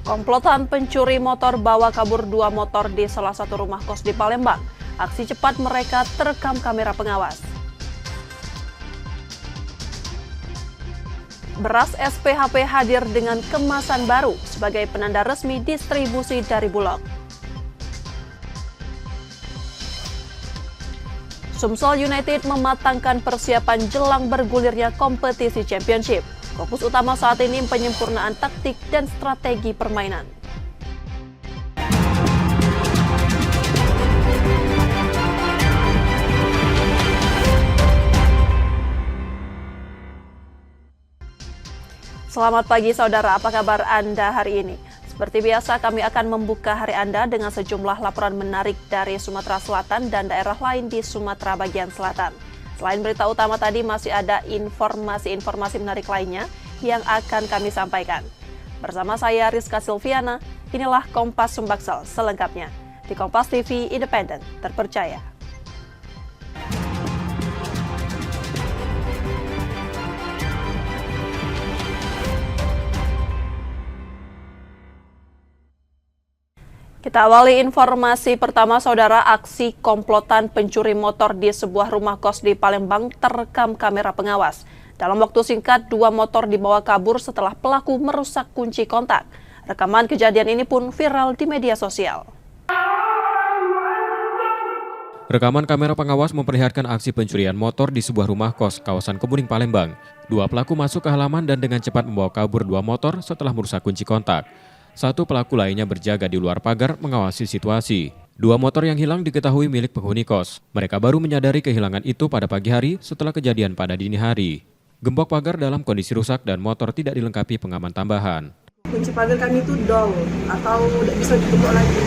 Komplotan pencuri motor bawa kabur 2 motor di salah satu rumah kos di Palembang. Aksi cepat mereka terekam kamera pengawas. Beras SPHP hadir dengan kemasan baru sebagai penanda resmi distribusi dari Bulog. Sumsel United mematangkan persiapan jelang bergulirnya kompetisi Championship. Fokus utama saat ini penyempurnaan taktik dan strategi permainan. Selamat pagi saudara, apa kabar Anda hari ini? Seperti biasa kami akan membuka hari Anda dengan sejumlah laporan menarik dari Sumatera Selatan dan daerah lain di Sumatera bagian selatan. Selain berita utama tadi masih ada informasi-informasi menarik lainnya yang akan kami sampaikan. Bersama saya Rizka Silviana, inilah Kompas Sumbaksel selengkapnya di Kompas TV Independen Terpercaya. Kita awali informasi pertama, saudara. Aksi komplotan pencuri motor di sebuah rumah kos di Palembang terekam kamera pengawas. Dalam waktu singkat, 2 motor dibawa kabur setelah pelaku merusak kunci kontak. Rekaman kejadian ini pun viral di media sosial. Rekaman kamera pengawas memperlihatkan aksi pencurian motor di sebuah rumah kos kawasan Kemuning, Palembang. 2 pelaku masuk ke halaman dan dengan cepat membawa kabur 2 motor setelah merusak kunci kontak. 1 pelaku lainnya berjaga di luar pagar mengawasi situasi. 2 motor yang hilang diketahui milik penghuni kos. Mereka baru menyadari kehilangan itu pada pagi hari setelah kejadian pada dini hari. Gembok pagar dalam kondisi rusak dan motor tidak dilengkapi pengaman tambahan. Kunci pagar kami itu dol atau tidak bisa ditutup lagi.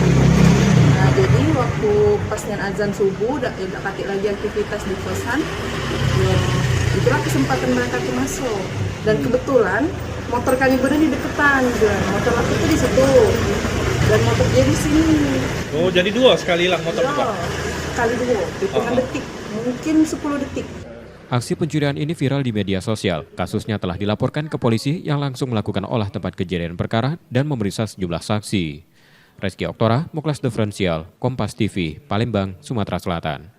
Nah, jadi waktu pasnya azan subuh, tidak pakai lagi aktivitas di kosan, ya, itulah kesempatan mereka masuk. Dan kebetulan motor kami berada di deketan, motor aku itu di situ, dan motor dia di sini. Oh, jadi 2 sekali hilang motor juga? Sekali 2, hitungan detik, mungkin 10 detik. Aksi pencurian ini viral di media sosial. Kasusnya telah dilaporkan ke polisi yang langsung melakukan olah tempat kejadian perkara dan memeriksa sejumlah saksi. Reski Oktora, Muklas Diferensial, Kompas TV, Palembang, Sumatera Selatan.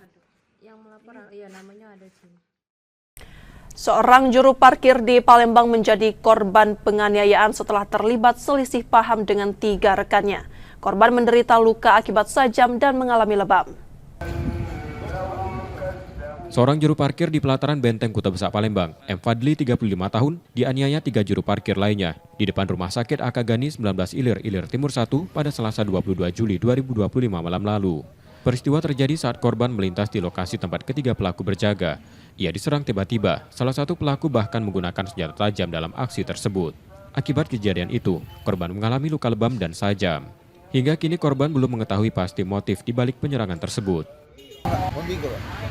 Seorang juru parkir di Palembang menjadi korban penganiayaan setelah terlibat selisih paham dengan 3 rekannya. Korban menderita luka akibat sajam dan mengalami lebam. Seorang juru parkir di pelataran Benteng Kuta Besar Palembang, M. Fadli 35 tahun, dianiaya 3 juru parkir lainnya di depan Rumah Sakit AK Gani 19 Ilir Timur 1 pada Selasa 22 Juli 2025 malam lalu. Peristiwa terjadi saat korban melintas di lokasi tempat ketiga pelaku berjaga. Ia diserang tiba-tiba, salah satu pelaku bahkan menggunakan senjata tajam dalam aksi tersebut. Akibat kejadian itu, korban mengalami luka lebam dan sajam. Hingga kini korban belum mengetahui pasti motif di balik penyerangan tersebut.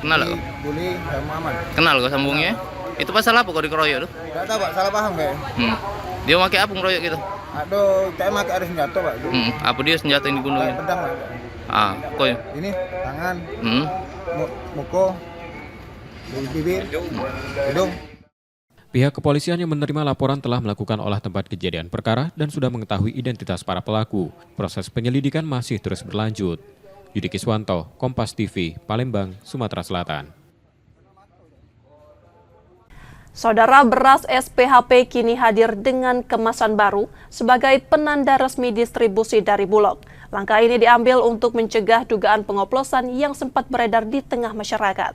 Kenal kok? Boleh, Muhammad. Kenal kok sambungnya? Itu pasal apa kok dikeroyok tuh? Enggak tahu, Pak, salah paham kayak. Dia pakai apa ngeroyok gitu? Aduh, kayak pakai ada senjata, Pak. Apa dia senjata yang digunungin? Pedang, Pak. Kok ya? Ini tangan, muka, bibir, hidung. Pihak kepolisian yang menerima laporan telah melakukan olah tempat kejadian perkara dan sudah mengetahui identitas para pelaku. Proses penyelidikan masih terus berlanjut. Yudi Kiswanto, Kompas TV, Palembang, Sumatera Selatan. Saudara, beras SPHP kini hadir dengan kemasan baru sebagai penanda resmi distribusi dari Bulog. Langkah ini diambil untuk mencegah dugaan pengoplosan yang sempat beredar di tengah masyarakat.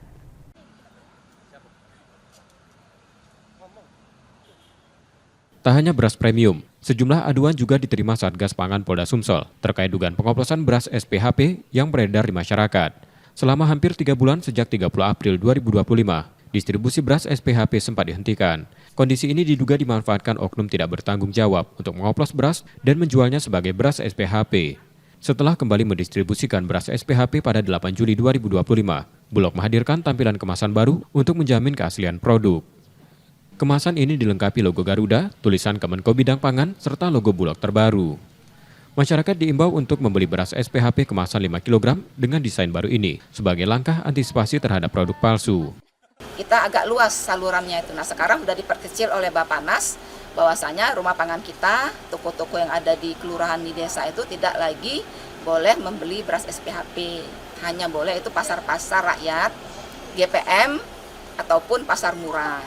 Tak hanya beras premium, sejumlah aduan juga diterima Satgas Pangan Polda Sumsel terkait dugaan pengoplosan beras SPHP yang beredar di masyarakat. Selama hampir 3 bulan sejak 30 April 2025, distribusi beras SPHP sempat dihentikan. Kondisi ini diduga dimanfaatkan oknum tidak bertanggung jawab untuk mengoplos beras dan menjualnya sebagai beras SPHP. Setelah kembali mendistribusikan beras SPHP pada 8 Juli 2025, Bulog menghadirkan tampilan kemasan baru untuk menjamin keaslian produk. Kemasan ini dilengkapi logo Garuda, tulisan Kemenko Bidang Pangan, serta logo Bulog terbaru. Masyarakat diimbau untuk membeli beras SPHP kemasan 5 kg dengan desain baru ini sebagai langkah antisipasi terhadap produk palsu. Kita agak luas salurannya itu. Nah, sekarang sudah diperkecil oleh Bappenas bahwasanya rumah pangan kita, toko-toko yang ada di kelurahan di desa itu tidak lagi boleh membeli beras SPHP. Hanya boleh itu pasar-pasar rakyat, GPM, ataupun pasar murah.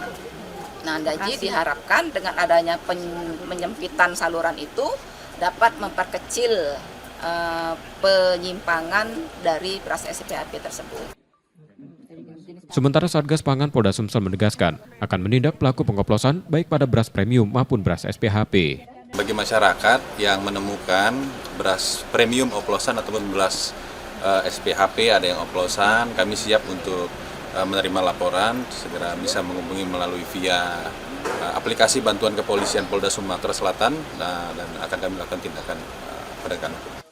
Nah, jadi diharapkan dengan adanya penyempitan saluran itu dapat memperkecil penyimpangan dari beras SPHP tersebut. Sementara Satgas Pangan Polda Sumsel menegaskan akan menindak pelaku pengoplosan baik pada beras premium maupun beras SPHP. Bagi masyarakat yang menemukan beras premium oplosan ataupun beras SPHP ada yang oplosan, kami siap untuk menerima laporan, segera bisa menghubungi melalui via aplikasi bantuan kepolisian Polda Sumatera Selatan dan akan kami lakukan tindakan penegakan hukum.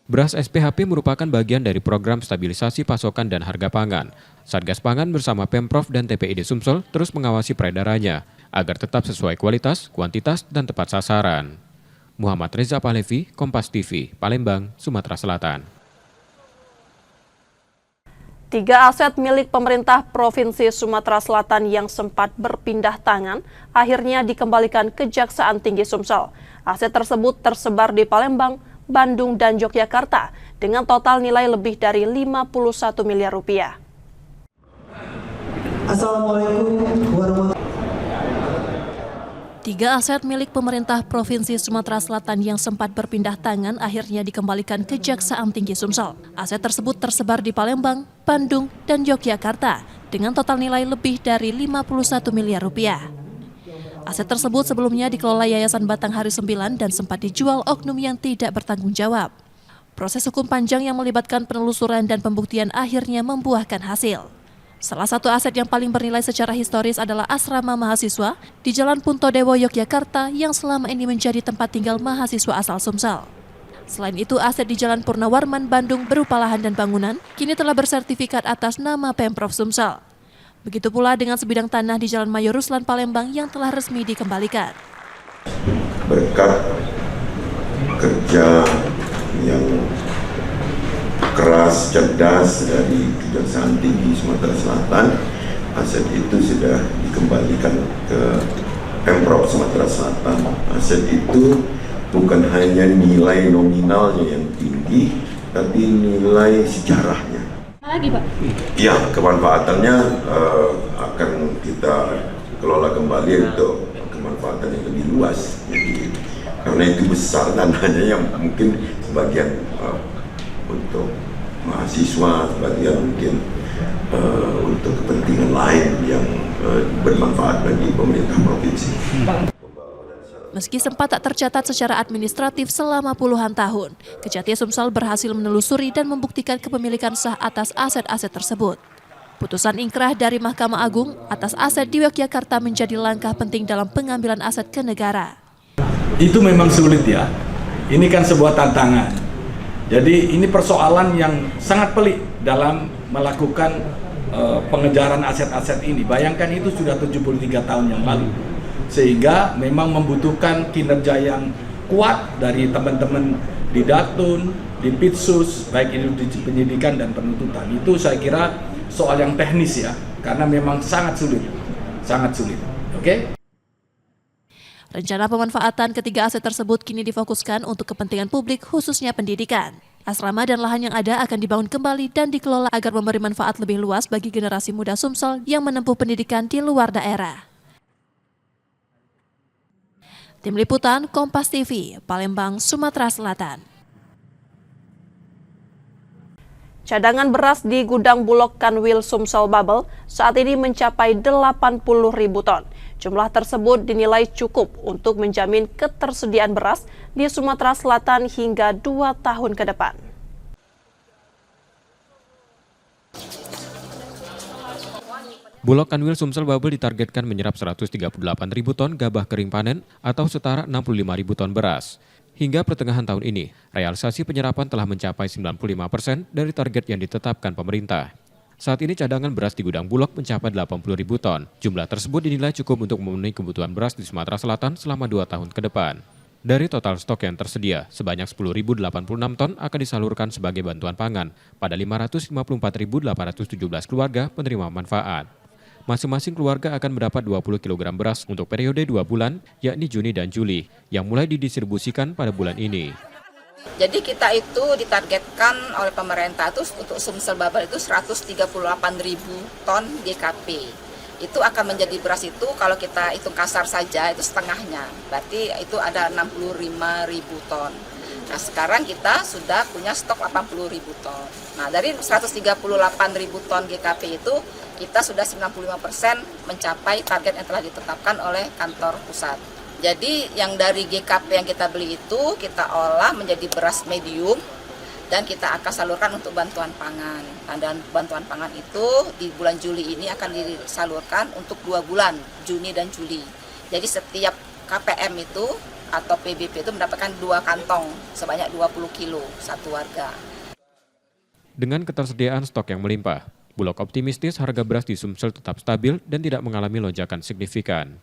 Beras SPHP merupakan bagian dari program stabilisasi pasokan dan harga pangan. Satgas Pangan bersama Pemprov dan TPID Sumsel terus mengawasi peredarannya agar tetap sesuai kualitas, kuantitas, dan tepat sasaran. Muhammad Reza Pahlevi, Kompas TV, Palembang, Sumatera Selatan. 3 aset milik pemerintah Provinsi Sumatera Selatan yang sempat berpindah tangan akhirnya dikembalikan Kejaksaan Tinggi Sumsel. Aset tersebut tersebar di Palembang, Bandung, dan Yogyakarta dengan total nilai lebih dari 51 miliar rupiah. Assalamualaikum warahmatullahi wabarakatuh. 3 aset milik pemerintah Provinsi Sumatera Selatan yang sempat berpindah tangan akhirnya dikembalikan Kejaksaan Tinggi Sumsel. Aset tersebut tersebar di Palembang, Bandung, dan Yogyakarta dengan total nilai lebih dari 51 miliar rupiah. Aset tersebut sebelumnya dikelola Yayasan Batanghari 9 dan sempat dijual oknum yang tidak bertanggung jawab. Proses hukum panjang yang melibatkan penelusuran dan pembuktian akhirnya membuahkan hasil. Salah satu aset yang paling bernilai secara historis adalah asrama mahasiswa di Jalan Puntodewo, Yogyakarta yang selama ini menjadi tempat tinggal mahasiswa asal Sumsel. Selain itu, aset di Jalan Purnawarman, Bandung berupa lahan dan bangunan kini telah bersertifikat atas nama Pemprov Sumsel. Begitu pula dengan sebidang tanah di Jalan Mayor Ruslan, Palembang yang telah resmi dikembalikan. Berkat kerja yang keras, cerdas dari Kejaksaan Tinggi Sumatera Selatan, aset itu sudah dikembalikan ke Pemprov Sumatera Selatan. Aset itu bukan hanya nilai nominalnya yang tinggi, tapi nilai sejarahnya. Lagi, Pak? Ya, kemanfaatannya akan kita kelola kembali untuk kemanfaatan yang lebih luas. Jadi, karena itu besar tanahnya yang mungkin sebagian untuk mahasiswa, sebagian mungkin untuk kepentingan lain yang bermanfaat bagi pemerintah provinsi. Meski sempat tak tercatat secara administratif selama puluhan tahun, Kejati Sumsel berhasil menelusuri dan membuktikan kepemilikan sah atas aset-aset tersebut. Putusan ingkrah dari Mahkamah Agung atas aset di Yogyakarta menjadi langkah penting dalam pengambilan aset ke negara. Itu memang sulit ya, ini kan sebuah tantangan. Jadi ini persoalan yang sangat pelik dalam melakukan pengejaran aset-aset ini. Bayangkan itu sudah 73 tahun yang lalu. Sehingga memang membutuhkan kinerja yang kuat dari teman-teman di Datun, di Pitsus, baik itu di penyidikan dan penuntutan. Itu saya kira soal yang teknis ya, karena memang sangat sulit. Oke? Rencana pemanfaatan ketiga aset tersebut kini difokuskan untuk kepentingan publik khususnya pendidikan. Asrama dan lahan yang ada akan dibangun kembali dan dikelola agar memberi manfaat lebih luas bagi generasi muda Sumsel yang menempuh pendidikan di luar daerah. Tim Liputan Kompas TV, Palembang, Sumatera Selatan. Cadangan beras di gudang Bulog Kanwil Sumsel Babel saat ini mencapai 80.000 ton. Jumlah tersebut dinilai cukup untuk menjamin ketersediaan beras di Sumatera Selatan hingga 2 tahun ke depan. Bulog Kanwil Sumsel Babel ditargetkan menyerap 138.000 ton gabah kering panen atau setara 65.000 ton beras. Hingga pertengahan tahun ini, realisasi penyerapan telah mencapai 95% dari target yang ditetapkan pemerintah. Saat ini cadangan beras di gudang Bulog mencapai 80.000 ton. Jumlah tersebut dinilai cukup untuk memenuhi kebutuhan beras di Sumatera Selatan selama 2 tahun ke depan. Dari total stok yang tersedia, sebanyak 10.086 ton akan disalurkan sebagai bantuan pangan pada 554.817 keluarga penerima manfaat. Masing-masing keluarga akan mendapat 20 kg beras untuk periode 2 bulan, yakni Juni dan Juli, yang mulai didistribusikan pada bulan ini. Jadi kita itu ditargetkan oleh pemerintah itu untuk Sumsel Babel itu 138.000 ton GKP. Itu akan menjadi beras itu kalau kita hitung kasar saja itu setengahnya. Berarti itu ada 65.000 ton. Nah sekarang kita sudah punya stok 80.000 ton. Nah dari 138.000 ton GKP itu kita sudah 95% mencapai target yang telah ditetapkan oleh kantor pusat. Jadi yang dari GKP yang kita beli itu kita olah menjadi beras medium dan kita akan salurkan untuk bantuan pangan. Nah, dan bantuan pangan itu di bulan Juli ini akan disalurkan untuk 2 bulan, Juni dan Juli. Jadi setiap KPM itu atau PBP itu mendapatkan 2 kantong sebanyak 20 kilo satu warga. Dengan ketersediaan stok yang melimpah, Bulog optimistis harga beras di Sumsel tetap stabil dan tidak mengalami lonjakan signifikan.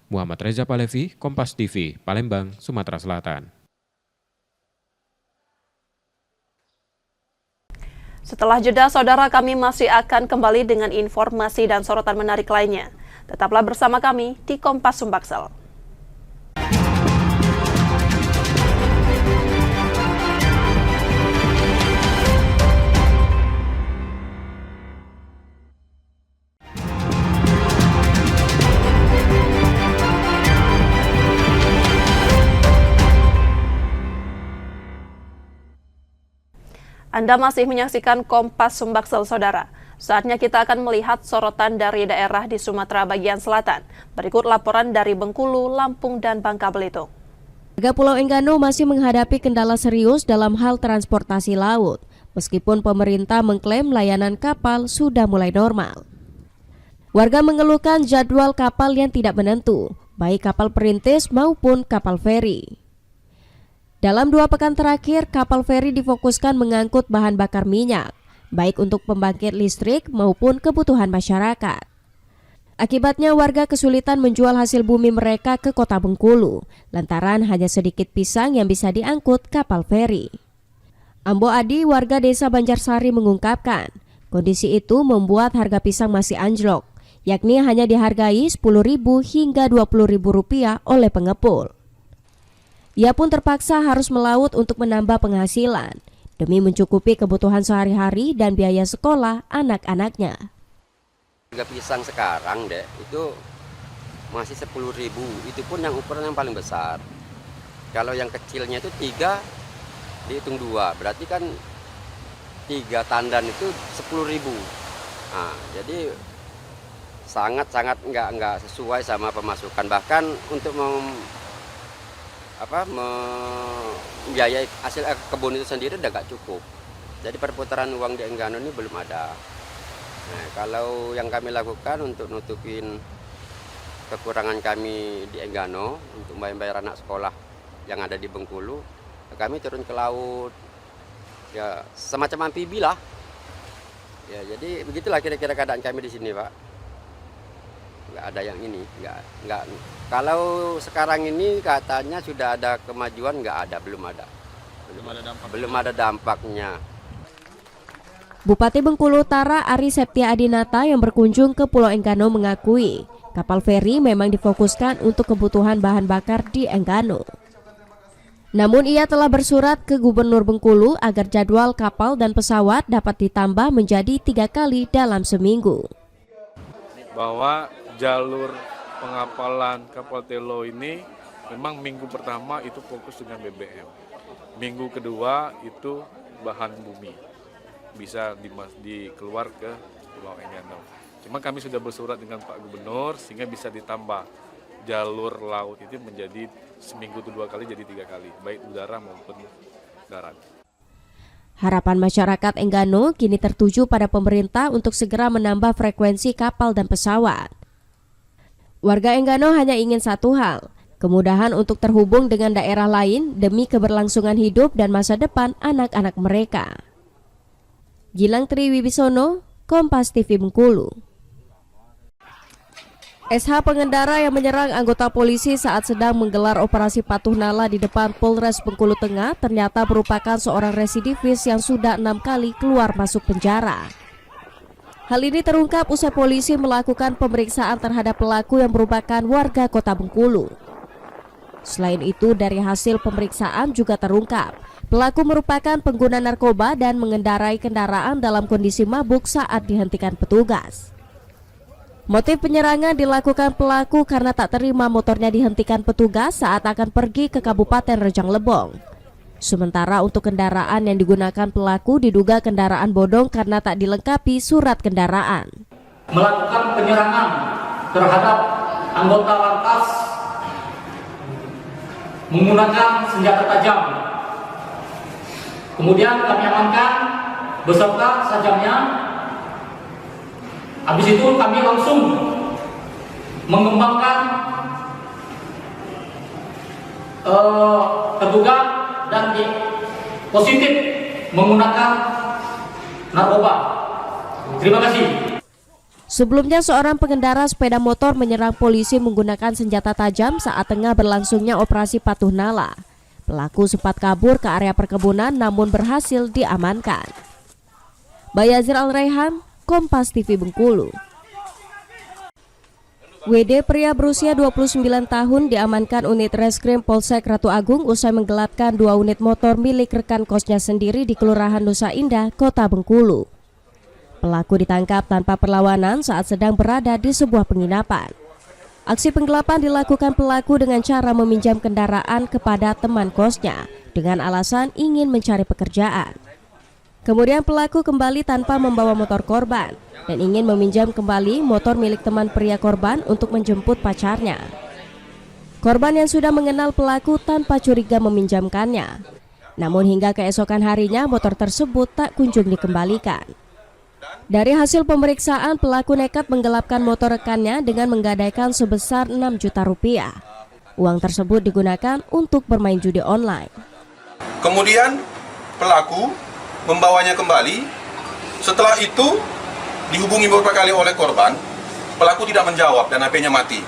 Muhammad Reza Palevi, Kompas TV, Palembang, Sumatera Selatan. Setelah jeda, saudara, kami masih akan kembali dengan informasi dan sorotan menarik lainnya. Tetaplah bersama kami di Kompas Sumbaksel. Anda masih menyaksikan Kompas Sumbaksel, saudara. Saatnya kita akan melihat sorotan dari daerah di Sumatera bagian selatan. Berikut laporan dari Bengkulu, Lampung, dan Bangka Belitung. Warga Pulau Enggano masih menghadapi kendala serius dalam hal transportasi laut, meskipun pemerintah mengklaim layanan kapal sudah mulai normal. Warga mengeluhkan jadwal kapal yang tidak menentu, baik kapal perintis maupun kapal feri. Dalam 2 pekan terakhir, kapal feri difokuskan mengangkut bahan bakar minyak, baik untuk pembangkit listrik maupun kebutuhan masyarakat. Akibatnya warga kesulitan menjual hasil bumi mereka ke kota Bengkulu, lantaran hanya sedikit pisang yang bisa diangkut kapal feri. Ambo Adi, warga desa Banjarsari mengungkapkan, kondisi itu membuat harga pisang masih anjlok, yakni hanya dihargai Rp10.000 hingga Rp20.000 oleh pengepul. Ia pun terpaksa harus melaut untuk menambah penghasilan demi mencukupi kebutuhan sehari-hari dan biaya sekolah anak-anaknya. Harga pisang sekarang itu masih 10.000, itu pun yang ukuran yang paling besar. Kalau yang kecilnya itu 3, dihitung 2, berarti kan 3 tandan itu 10.000. Nah, jadi sangat-sangat nggak sesuai sama pemasukan, bahkan untuk membiayai hasil kebun itu sendiri udah gak cukup. Jadi perputaran uang di Enggano ini belum ada. Nah, kalau yang kami lakukan untuk nutupin kekurangan kami di Enggano untuk bayar anak sekolah yang ada di Bengkulu, kami turun ke laut. Ya, semacam amfibi lah. Ya, jadi begitulah kira-kira keadaan kami di sini, Pak. Nggak ada yang ini, nggak. Kalau sekarang ini katanya sudah ada kemajuan, nggak ada, belum ada dampaknya. Bupati Bengkulu Utara Ari Septia Adinata yang berkunjung ke Pulau Enggano mengakui kapal feri memang difokuskan untuk kebutuhan bahan bakar di Enggano. Namun ia telah bersurat ke Gubernur Bengkulu agar jadwal kapal dan pesawat dapat ditambah menjadi 3 kali dalam seminggu. Bahwa jalur pengapalan kapal Telo ini memang minggu pertama itu fokus dengan BBM. Minggu kedua itu bahan bumi. Bisa dikeluar ke Pulau Enggano. Cuma kami sudah bersurat dengan Pak Gubernur sehingga bisa ditambah jalur laut itu menjadi seminggu itu 2 kali jadi 3 kali, baik udara maupun darat. Harapan masyarakat Enggano kini tertuju pada pemerintah untuk segera menambah frekuensi kapal dan pesawat. Warga Enggano hanya ingin satu hal, kemudahan untuk terhubung dengan daerah lain demi keberlangsungan hidup dan masa depan anak-anak mereka. Gilang Triwibisono, Kompas TV Bengkulu. SH pengendara yang menyerang anggota polisi saat sedang menggelar operasi patuh nala di depan Polres Bengkulu Tengah ternyata merupakan seorang residivis yang sudah 6 kali keluar masuk penjara. Hal ini terungkap usai polisi melakukan pemeriksaan terhadap pelaku yang merupakan warga Kota Bengkulu. Selain itu, dari hasil pemeriksaan juga terungkap pelaku merupakan pengguna narkoba dan mengendarai kendaraan dalam kondisi mabuk saat dihentikan petugas. Motif penyerangan dilakukan pelaku karena tak terima motornya dihentikan petugas saat akan pergi ke Kabupaten Rejang Lebong. Sementara untuk kendaraan yang digunakan pelaku diduga kendaraan bodong karena tak dilengkapi surat kendaraan. Melakukan penyerangan terhadap anggota lantas menggunakan senjata tajam. Kemudian kami amankan beserta sajamnya. Habis itu kami langsung mengembangkan terduga dan positif menggunakan narkoba. Terima kasih. Sebelumnya seorang pengendara sepeda motor menyerang polisi menggunakan senjata tajam saat tengah berlangsungnya operasi patuh nala. Pelaku sempat kabur ke area perkebunan namun berhasil diamankan. Bayazir Al-Raihan, Kompas TV Bengkulu. WD pria berusia 29 tahun diamankan unit reskrim Polsek Ratu Agung usai menggelapkan 2 unit motor milik rekan kosnya sendiri di Kelurahan Nusa Indah, Kota Bengkulu. Pelaku ditangkap tanpa perlawanan saat sedang berada di sebuah penginapan. Aksi penggelapan dilakukan pelaku dengan cara meminjam kendaraan kepada teman kosnya dengan alasan ingin mencari pekerjaan. Kemudian pelaku kembali tanpa membawa motor korban dan ingin meminjam kembali motor milik teman pria korban untuk menjemput pacarnya. Korban yang sudah mengenal pelaku tanpa curiga meminjamkannya. Namun hingga keesokan harinya motor tersebut tak kunjung dikembalikan. Dari hasil pemeriksaan, pelaku nekat menggelapkan motor rekannya dengan menggadaikan sebesar 6 juta rupiah. Uang tersebut digunakan untuk bermain judi online. Kemudian pelaku membawanya kembali. Setelah itu dihubungi beberapa kali oleh korban. Pelaku tidak menjawab dan HP-nya mati.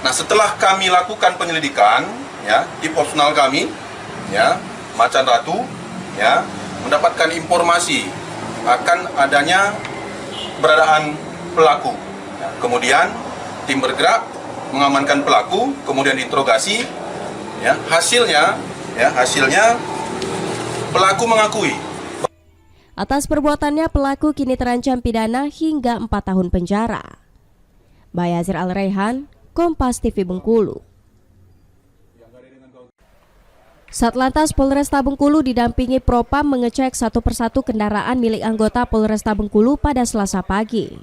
Nah, setelah kami lakukan penyelidikan, ya, tim personal kami, ya, Macan Ratu, ya, mendapatkan informasi akan adanya keberadaan pelaku. Ya, kemudian tim bergerak mengamankan pelaku, kemudian diinterogasi. Ya, hasilnya pelaku mengakui. Atas perbuatannya, pelaku kini terancam pidana hingga 4 tahun penjara. Bayazir Al-Raihan, Kompas TV Bengkulu. Satlantas Polresta Bengkulu didampingi Propam mengecek satu persatu kendaraan milik anggota Polresta Bengkulu pada Selasa pagi.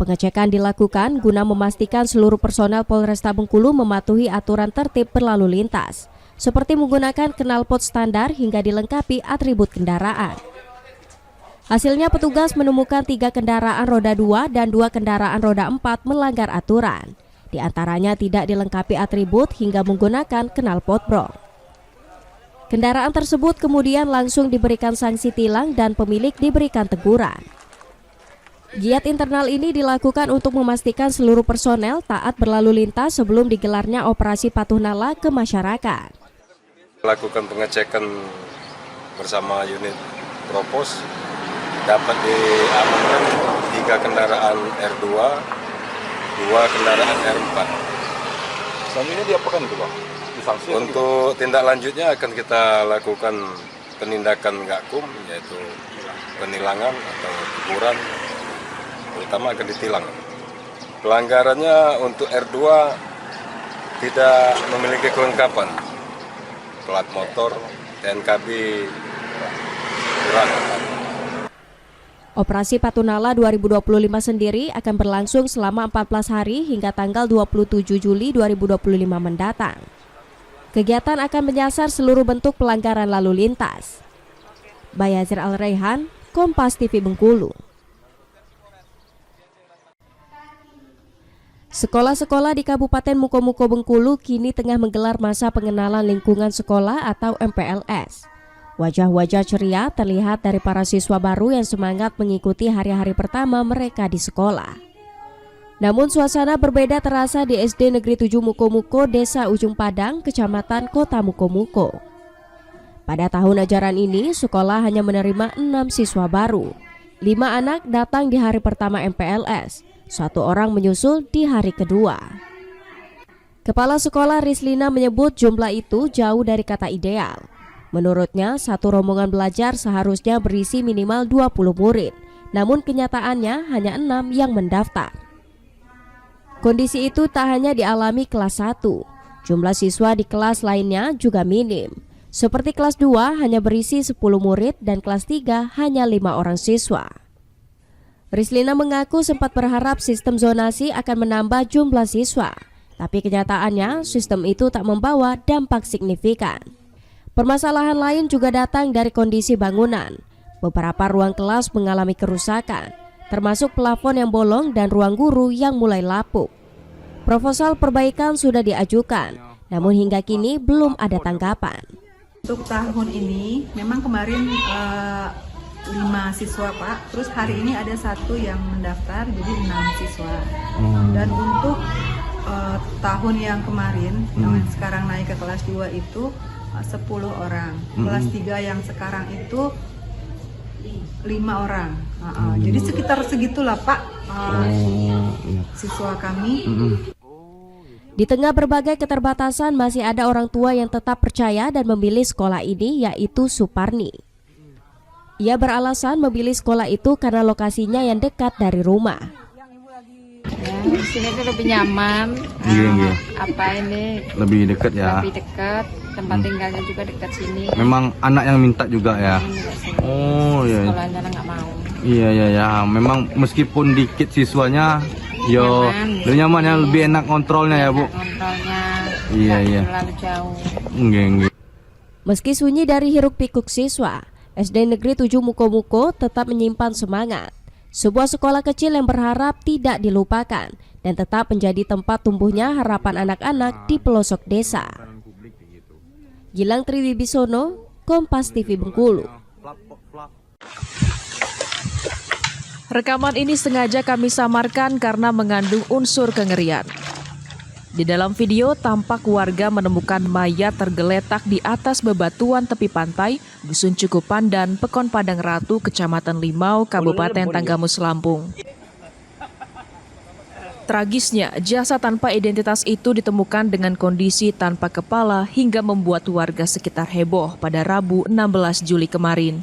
Pengecekan dilakukan guna memastikan seluruh personel Polresta Bengkulu mematuhi aturan tertib berlalu lintas, seperti menggunakan knalpot standar hingga dilengkapi atribut kendaraan. Hasilnya petugas menemukan 3 kendaraan roda 2 dan 2 kendaraan roda 4 melanggar aturan. Di antaranya tidak dilengkapi atribut hingga menggunakan knalpot brong. Kendaraan tersebut kemudian langsung diberikan sanksi tilang dan pemilik diberikan teguran. Giat internal ini dilakukan untuk memastikan seluruh personel taat berlalu lintas sebelum digelarnya operasi patuh nala ke masyarakat. Lakukan pengecekan bersama unit Propos, dapat diamankan 3 kendaraan R2, 2 kendaraan R4. Selanjutnya diapakan itu, Bang? Disanksi untuk tindak lanjutnya akan kita lakukan penindakan gakum, yaitu penilangan atau teguran, terutama akan ditilang. Pelanggarannya untuk R2 tidak memiliki kelengkapan, plat motor, TNKB kurang. Operasi Patuh Nala 2025 sendiri akan berlangsung selama 14 hari hingga tanggal 27 Juli 2025 mendatang. Kegiatan akan menyasar seluruh bentuk pelanggaran lalu lintas. Bayazir Al-Raihan, Kompas TV Bengkulu. Sekolah-sekolah di Kabupaten Mukomuko Bengkulu kini tengah menggelar masa pengenalan lingkungan sekolah atau MPLS. Wajah-wajah ceria terlihat dari para siswa baru yang semangat mengikuti hari-hari pertama mereka di sekolah. Namun suasana berbeda terasa di SD Negeri 7 Mukomuko, Desa Ujung Padang, Kecamatan Kota Mukomuko. Pada tahun ajaran ini, sekolah hanya menerima 6 siswa baru, 5 anak datang di hari pertama MPLS, 1 orang menyusul di hari kedua. Kepala Sekolah Rislina menyebut jumlah itu jauh dari kata ideal. Menurutnya, satu rombongan belajar seharusnya berisi minimal 20 murid, namun kenyataannya hanya 6 yang mendaftar. Kondisi itu tak hanya dialami kelas 1, jumlah siswa di kelas lainnya juga minim. Seperti kelas 2 hanya berisi 10 murid dan kelas 3 hanya 5 orang siswa. Rislina mengaku sempat berharap sistem zonasi akan menambah jumlah siswa, tapi kenyataannya sistem itu tak membawa dampak signifikan. Permasalahan lain juga datang dari kondisi bangunan. Beberapa ruang kelas mengalami kerusakan, termasuk plafon yang bolong dan ruang guru yang mulai lapuk. Proposal perbaikan sudah diajukan, namun hingga kini belum ada tanggapan. Untuk tahun ini memang kemarin 5 siswa Pak, terus hari ini ada 1 yang mendaftar jadi 6 siswa. Dan untuk tahun yang kemarin yang sekarang naik ke kelas 2 itu 10 orang, kelas 3 yang sekarang itu 5 orang. Jadi sekitar segitulah Pak siswa kami. Di tengah berbagai keterbatasan masih ada orang tua yang tetap percaya dan memilih sekolah ini, yaitu Suparni. Ia beralasan memilih sekolah itu karena lokasinya yang dekat dari rumah. Di sini tuh lebih nyaman. Apa ini? Lebih dekat ya. Lebih dekat. Tempat tinggalnya juga dekat sini. Memang anak yang minta juga ya. Oh iya. Sekolahnya nggak mau. Iya. Memang meskipun dikit siswanya, lebih nyaman ya, lebih enak kontrolnya ya Bu. Kontrolnya. Iya. Terlalu jauh. Nggih. Meski sunyi dari hiruk pikuk siswa, SD Negeri 7 Muko-Muko tetap menyimpan semangat. Sebuah sekolah kecil yang berharap tidak dilupakan dan tetap menjadi tempat tumbuhnya harapan anak-anak di pelosok desa. Gilang Triwibisono, Kompas TV Bengkulu. Rekaman ini sengaja kami samarkan karena mengandung unsur kengerian. Di dalam video tampak warga menemukan mayat tergeletak di atas bebatuan tepi pantai Dusun Cukupandan, Pekon Padang Ratu, Kecamatan Limau, Kabupaten Tanggamus, Lampung. Tragisnya, jasad tanpa identitas itu ditemukan dengan kondisi tanpa kepala hingga membuat warga sekitar heboh pada Rabu 16 Juli kemarin.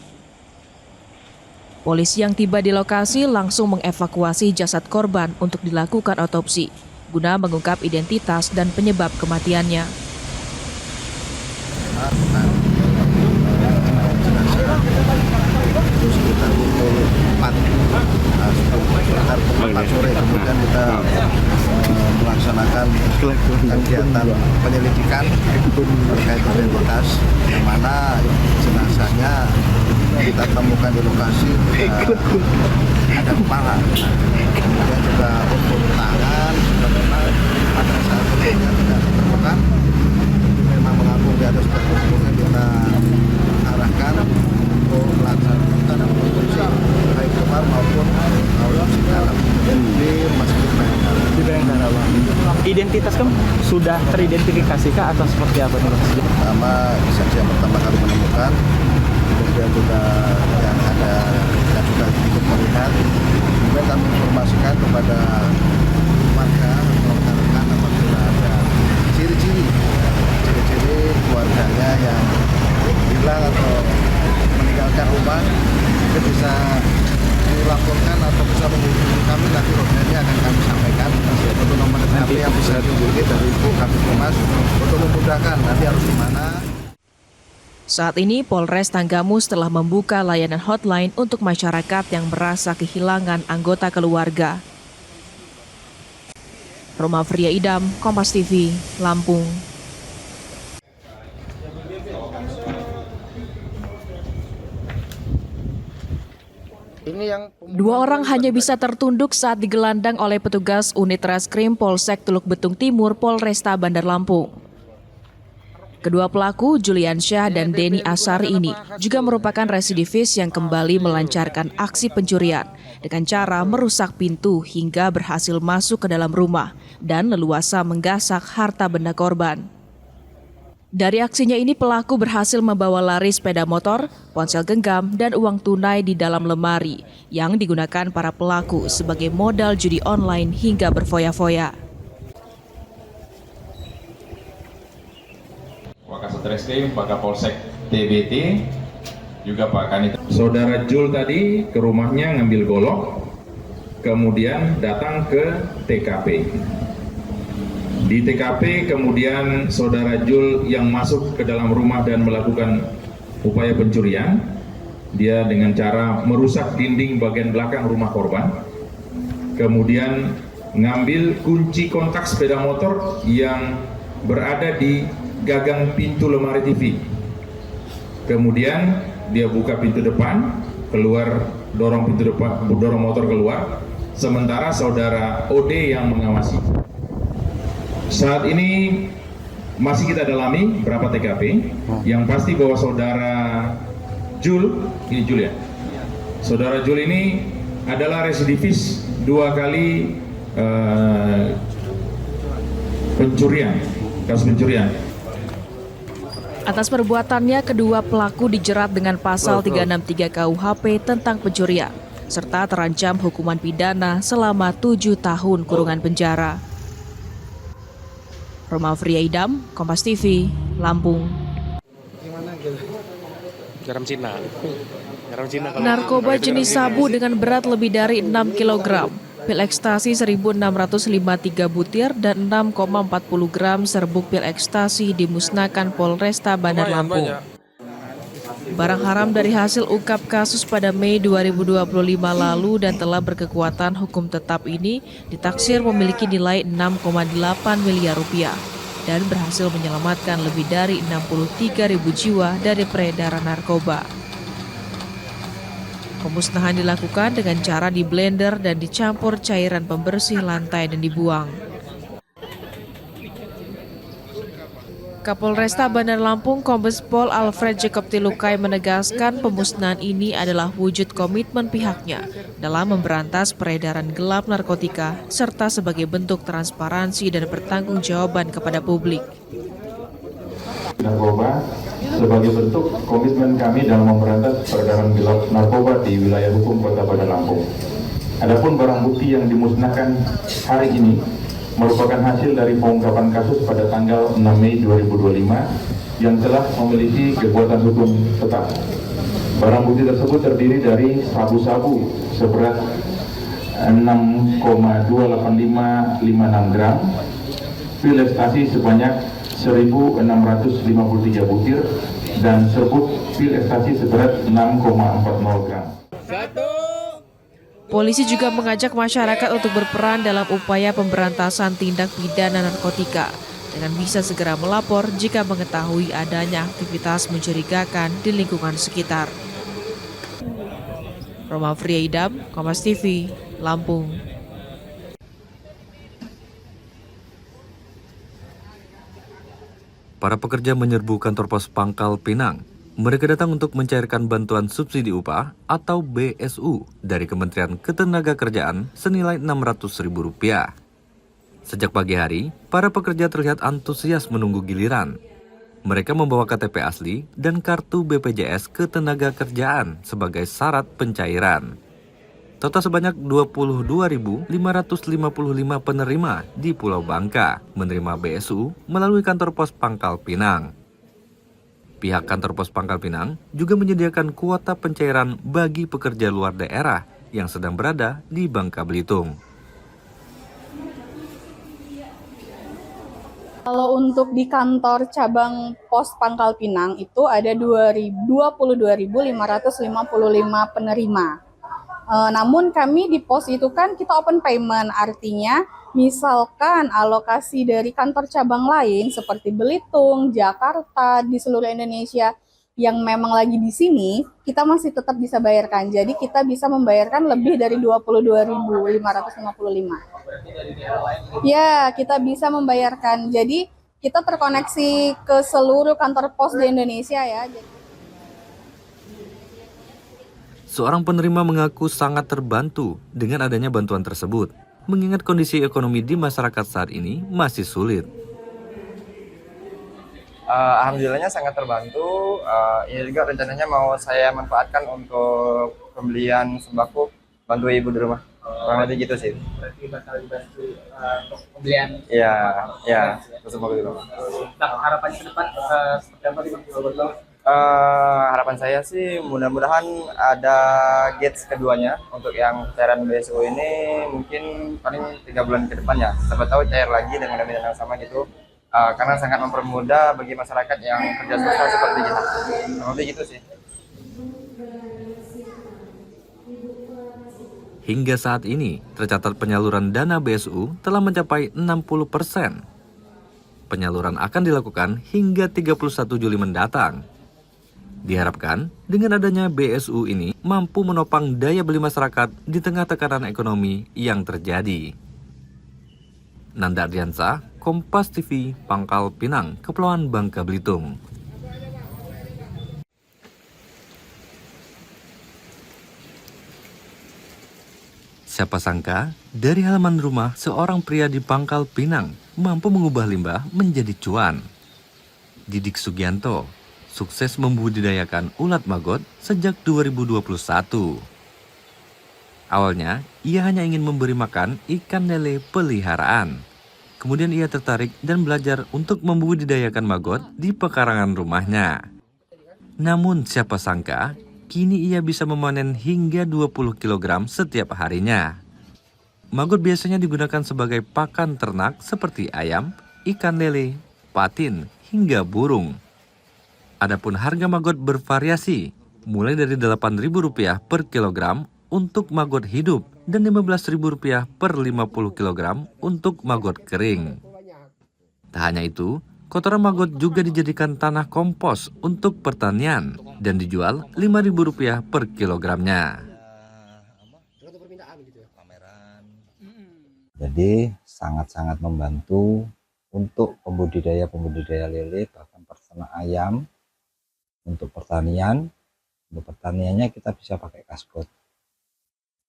Polisi yang tiba di lokasi langsung mengevakuasi jasad korban untuk dilakukan otopsi guna mengungkap identitas dan penyebab kematiannya. Itu sekitar pukul 4 sore kemudian kita melaksanakan kegiatan penyelidikan terkait identitas, yang mana jenazahnya kita temukan di lokasi ada kepala, kemudian juga untuk tangan memang pada saat yang tidak ditemukan, memang mengapung di atas kemudian kita arahkan untuk melaksanakan otopsi baik kepala maupun otopsi dalam di Masjid Bayangkara. Di Bayangkara, Bang. Identitas kan sudah teridentifikasi atau seperti apa nih, Mas? Pertama, saksi yang pertama kali menemukan, kemudian juga yang ada yang sudah ikut melihat, kemudian kami informasikan kepada warga atau rekan-rekan apabila ada ciri-ciri keluarganya yang hilang atau meninggalkan rumah, itu bisa dilaporkan atau bisa menghubungi kami, nanti roadmapnya akan kami sampaikan untuk nomor HP yang bisa dihubungi dari Ibu Kabid Humas untuk memudahkan nanti harus gimana. Saat ini Polres Tanggamus telah membuka layanan hotline untuk masyarakat yang merasa kehilangan anggota keluarga. Roma Fria Idam, Kompas TV, Lampung. Dua orang hanya bisa tertunduk saat digelandang oleh petugas unit Reskrim Polsek Teluk Betung Timur Polresta Bandar Lampung. Kedua pelaku, Juliansyah dan Denny Asari ini juga merupakan residivis yang kembali melancarkan aksi pencurian dengan cara merusak pintu hingga berhasil masuk ke dalam rumah dan leluasa menggasak harta benda korban. Dari aksinya ini pelaku berhasil membawa lari sepeda motor, ponsel genggam, dan uang tunai di dalam lemari yang digunakan para pelaku sebagai modal judi online hingga berfoya-foya. Wakasatreskim, Pak Kapolsek TBT, juga Pak Kanit. Saudara Jul tadi ke rumahnya ngambil golok, kemudian datang ke TKP. Di TKP kemudian saudara Jul yang masuk ke dalam rumah dan melakukan upaya pencurian. Dia dengan cara merusak dinding bagian belakang rumah korban. Kemudian ngambil kunci kontak sepeda motor yang berada di gagang pintu lemari TV. Kemudian dia buka pintu depan, keluar, dorong pintu depan, dorong motor keluar. Sementara saudara OD yang mengawasi. Saat ini masih kita dalami berapa TKP. Yang pasti bahwa saudara Jul, ini Jul ya. Saudara Jul ini adalah residivis 2 kali pencurian, kasus pencurian. Atas perbuatannya, kedua pelaku dijerat dengan pasal 363 KUHP tentang pencurian, serta terancam hukuman pidana selama 7 tahun kurungan penjara. Roma Friaidam, Kompas TV, Lampung. Garam Cina. Narkoba jenis sabu dengan berat lebih dari 6 kg, pil ekstasi 1.653 butir dan 6,40 gram serbuk pil ekstasi dimusnahkan Polresta Bandar Lampung. Barang haram dari hasil ungkap kasus pada Mei 2025 lalu dan telah berkekuatan hukum tetap ini ditaksir memiliki nilai 6,8 miliar rupiah dan berhasil menyelamatkan lebih dari 63.000 jiwa dari peredaran narkoba. Pemusnahan dilakukan dengan cara di-blender dan dicampur cairan pembersih lantai dan dibuang. Kapolresta Bandar Lampung Kombes Pol Alfred Jacob Tilukai menegaskan pemusnahan ini adalah wujud komitmen pihaknya dalam memberantas peredaran gelap narkotika serta sebagai bentuk transparansi dan pertanggungjawaban kepada publik. Narkoba sebagai bentuk komitmen kami dalam memberantas peredaran gelap narkoba di wilayah hukum Kota Bandar Lampung. Adapun barang bukti yang dimusnahkan hari ini merupakan hasil dari pengungkapan kasus pada tanggal 6 Mei 2025 yang telah memiliki kekuatan hukum tetap. Barang bukti tersebut terdiri dari sabu-sabu seberat 6,28556 gram, pil ekstasi sebanyak 1.653 butir, dan serbuk pil ekstasi seberat 6,40 gram. Polisi juga mengajak masyarakat untuk berperan dalam upaya pemberantasan tindak pidana narkotika dengan bisa segera melapor jika mengetahui adanya aktivitas mencurigakan di lingkungan sekitar. Roma Friaidam, Kompas TV, Lampung. Para pekerja menyerbu kantor pos Pangkal Pinang. Mereka datang untuk mencairkan bantuan subsidi upah atau BSU dari Kementerian Ketenagakerjaan senilai Rp600.000. Sejak pagi hari, para pekerja terlihat antusias menunggu giliran. Mereka membawa KTP asli dan kartu BPJS Ketenagakerjaan sebagai syarat pencairan. Total sebanyak 22.555 penerima di Pulau Bangka menerima BSU melalui kantor pos Pangkal Pinang. Pihak kantor pos Pangkal Pinang juga menyediakan kuota pencairan bagi pekerja luar daerah yang sedang berada di Bangka Belitung. Kalau untuk di kantor cabang pos Pangkal Pinang itu ada 22.555 penerima. Namun kami di pos itu kan kita open payment, artinya misalkan alokasi dari kantor cabang lain seperti Belitung, Jakarta, di seluruh Indonesia yang memang lagi di sini, kita masih tetap bisa bayarkan. Jadi kita bisa membayarkan lebih dari 22.555. Ya, kita bisa membayarkan. Jadi kita terkoneksi ke seluruh kantor pos di Indonesia ya. Seorang penerima mengaku sangat terbantu dengan adanya bantuan tersebut, mengingat kondisi ekonomi di masyarakat saat ini masih sulit. Alhamdulillahnya sangat terbantu. Ini juga rencananya mau saya manfaatkan untuk pembelian sembako bantu ibu di rumah. Kurang lebih gitu sih. Berarti bakal dibantu untuk pembelian. Iya, sembako di rumah. Harapan ke depan seperti apa nih? Harapan saya sih mudah-mudahan ada gates keduanya untuk yang cairan BSU ini mungkin paling 3 bulan ke depan ya. Siapa tahu cair lagi dengan dana yang sama gitu. Karena sangat mempermudah bagi masyarakat yang kerja sosial seperti kita. Lebih gitu sih. Hingga saat ini, tercatat penyaluran dana BSU telah mencapai 60%. Penyaluran akan dilakukan hingga 31 Juli mendatang. Diharapkan, dengan adanya BSU ini mampu menopang daya beli masyarakat di tengah tekanan ekonomi yang terjadi. Nanda Ardiansa, Kompas TV, Pangkal Pinang, Kepulauan Bangka Belitung. Siapa sangka, dari halaman rumah seorang pria di Pangkal Pinang mampu mengubah limbah menjadi cuan. Didik Sugianto sukses membudidayakan ulat maggot sejak 2021. Awalnya, ia hanya ingin memberi makan ikan lele peliharaan. Kemudian ia tertarik dan belajar untuk membudidayakan maggot di pekarangan rumahnya. Namun siapa sangka, kini ia bisa memanen hingga 20 kg setiap harinya. Maggot biasanya digunakan sebagai pakan ternak seperti ayam, ikan lele, patin, hingga burung. Adapun harga maggot bervariasi, mulai dari Rp8.000 per kilogram untuk maggot hidup dan Rp15.000 per 50 kg untuk maggot kering. Tak hanya itu, kotoran maggot juga dijadikan tanah kompos untuk pertanian dan dijual Rp5.000 per kilogramnya. Jadi sangat-sangat membantu untuk pembudidaya lele, bahkan peternak ayam. Untuk pertanian, pertaniannya kita bisa pakai kaskot.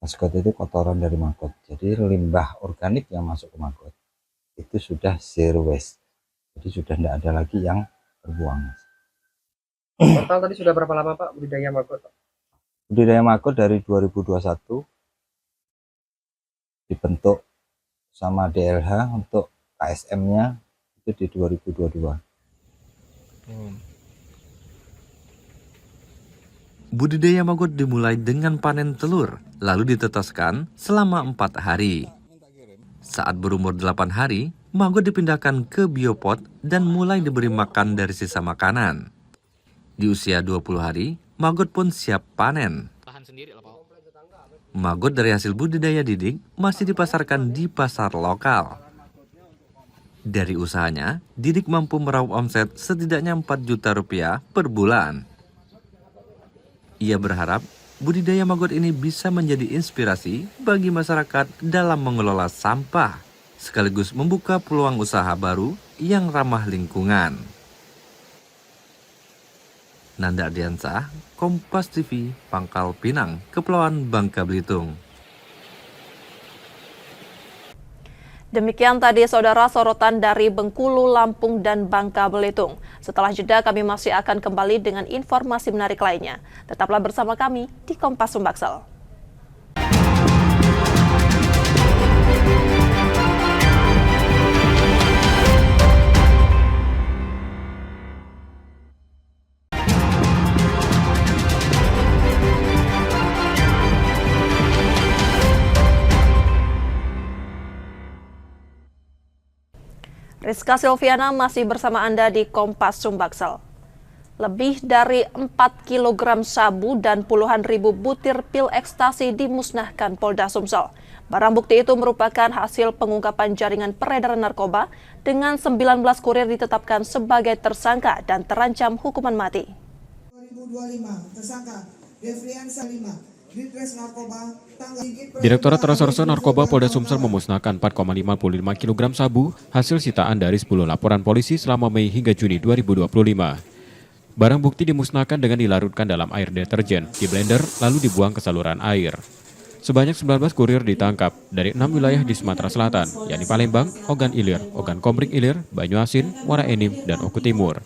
Kaskot itu kotoran dari maggot. Jadi limbah organik yang masuk ke maggot itu sudah zero waste. Jadi sudah tidak ada lagi yang terbuang. Total tadi sudah berapa lama Pak budidaya maggot? Budidaya maggot dari 2021 dibentuk sama DLH untuk KSM-nya itu di 2022. Budidaya maggot dimulai dengan panen telur, lalu ditetaskan selama 4 hari. Saat berumur 8 hari, maggot dipindahkan ke biopot dan mulai diberi makan dari sisa makanan. Di usia 20 hari, maggot pun siap panen. Maggot dari hasil budidaya Didik masih dipasarkan di pasar lokal. Dari usahanya, Didik mampu meraup omset setidaknya Rp4 juta per bulan. Ia berharap budidaya maggot ini bisa menjadi inspirasi bagi masyarakat dalam mengelola sampah, sekaligus membuka peluang usaha baru yang ramah lingkungan. Nanda Ardiansa, Kompas TV, Pangkal Pinang, Kepulauan Bangka Belitung. Demikian tadi saudara sorotan dari Bengkulu, Lampung, dan Bangka Belitung. Setelah jeda kami masih akan kembali dengan informasi menarik lainnya. Tetaplah bersama kami di Kompas Sumbaksel. Rizka Silviana masih bersama Anda di Kompas Sumbaksel. Lebih dari 4 kg sabu dan puluhan ribu butir pil ekstasi dimusnahkan Polda Sumsel. Barang bukti itu merupakan hasil pengungkapan jaringan peredaran narkoba dengan 19 kurir ditetapkan sebagai tersangka dan terancam hukuman mati. 2025, tersangka Devriansa 5. Direktorat Reserse Narkoba Polda Sumsel memusnahkan 4,55 kg sabu hasil sitaan dari 10 laporan polisi selama Mei hingga Juni 2025. Barang bukti dimusnahkan dengan dilarutkan dalam air deterjen, di blender, lalu dibuang ke saluran air. Sebanyak 19 kurir ditangkap dari 6 wilayah di Sumatera Selatan, yakni Palembang, Ogan Ilir, Ogan Komering Ilir, Banyuasin, Muara Enim, dan Oku Timur.